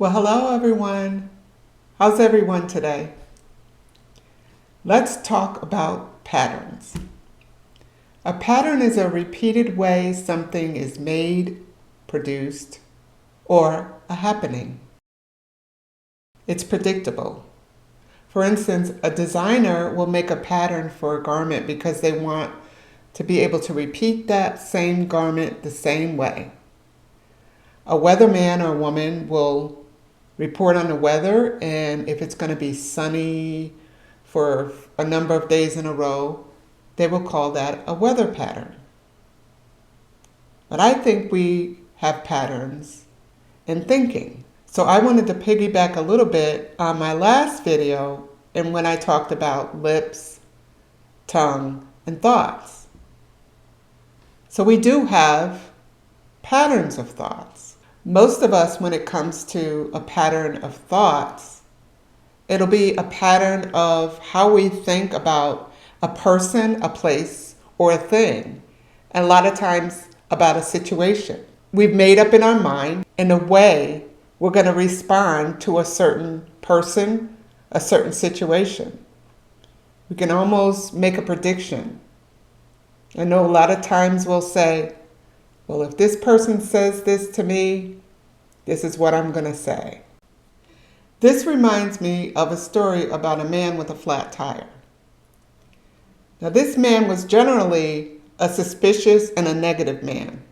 Well, hello everyone. How's everyone today? Let's talk about patterns. A pattern is a repeated way something is made, produced, or a happening. It's predictable. For instance, a designer will make a pattern for a garment because they want to be able to repeat that same garment the same way. A weatherman or woman will report on the weather, and if it's going to be sunny for a number of days in a row, they will call that a weather pattern. But I think we have patterns in thinking. So I wanted to piggyback a little bit on my last video and when I talked about lips, tongue, and thoughts. So we do have patterns of thoughts. Most of us, when it comes to a pattern of thoughts, it'll be a pattern of how we think about a person, a place, or a thing, and a lot of times about a situation. We've made up in our mind in a way we're going to respond to a certain person, a certain situation. We can almost make a prediction. I know a lot of times we'll say, well, if this person says this to me, this is what I'm going to say. This reminds me of a story about a man with a flat tire. Now, this man was generally a suspicious and a negative man.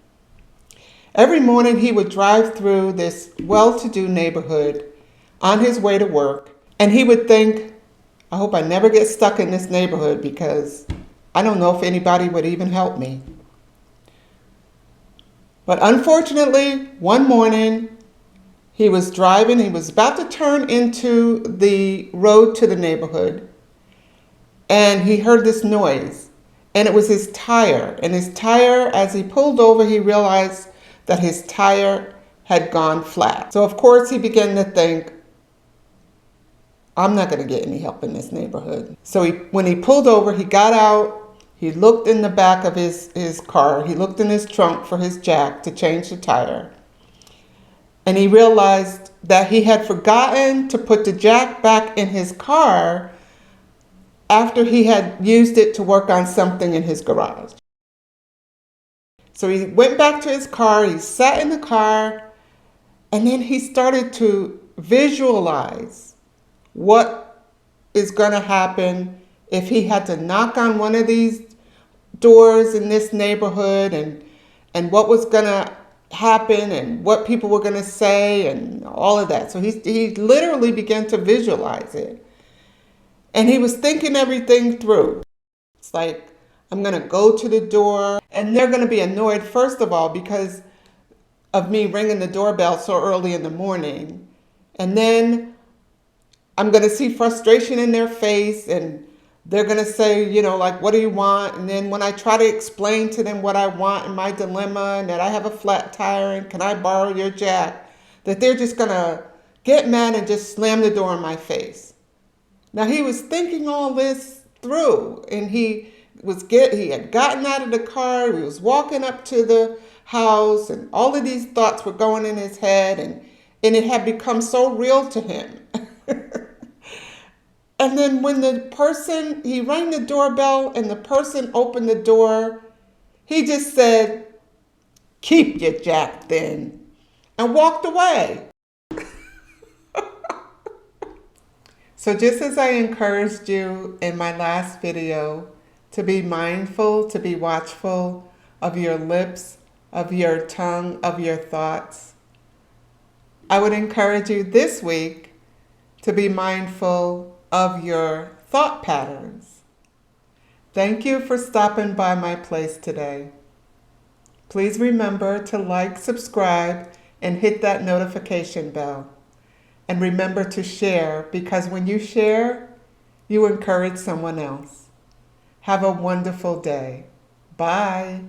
Every morning he would drive through this well-to-do neighborhood on his way to work, and he would think, I hope I never get stuck in this neighborhood because I don't know if anybody would even help me. But unfortunately, one morning, he was driving, he was about to turn into the road to the neighborhood, and he heard this noise, and it was his tire. And his tire, as he pulled over, he realized that his tire had gone flat. So of course he began to think, I'm not going to get any help in this neighborhood. So when he pulled over, he got out. He looked in the back of his car. He looked in his trunk for his jack to change the tire. And he realized that he had forgotten to put the jack back in his car after he had used it to work on something in his garage. So he went back to his car, he sat in the car, and then he started to visualize what is going to happen if he had to knock on one of these doors in this neighborhood, and what was going to happen and what people were going to say and all of that. So he literally began to visualize it. And he was thinking everything through. It's like, I'm going to go to the door, and they're going to be annoyed, first of all, because of me ringing the doorbell so early in the morning. And then I'm going to see frustration in their face, and they're going to say, like, what do you want? And then when I try to explain to them what I want and my dilemma and that I have a flat tire and can I borrow your jack, that they're just going to get mad and just slam the door in my face. Now, he was thinking all this through, and he had gotten out of the car, he was walking up to the house, and all of these thoughts were going in his head, and it had become so real to him. And then when he rang the doorbell and the person opened the door, he just said, keep your jack then, and walked away. So just as I encouraged you in my last video to be mindful, to be watchful of your lips, of your tongue, of your thoughts, I would encourage you this week to be mindful of your thought patterns. Thank you for stopping by my place today. Please remember to like, subscribe, and hit that notification bell. And remember to share, because when you share, you encourage someone else. Have a wonderful day. Bye.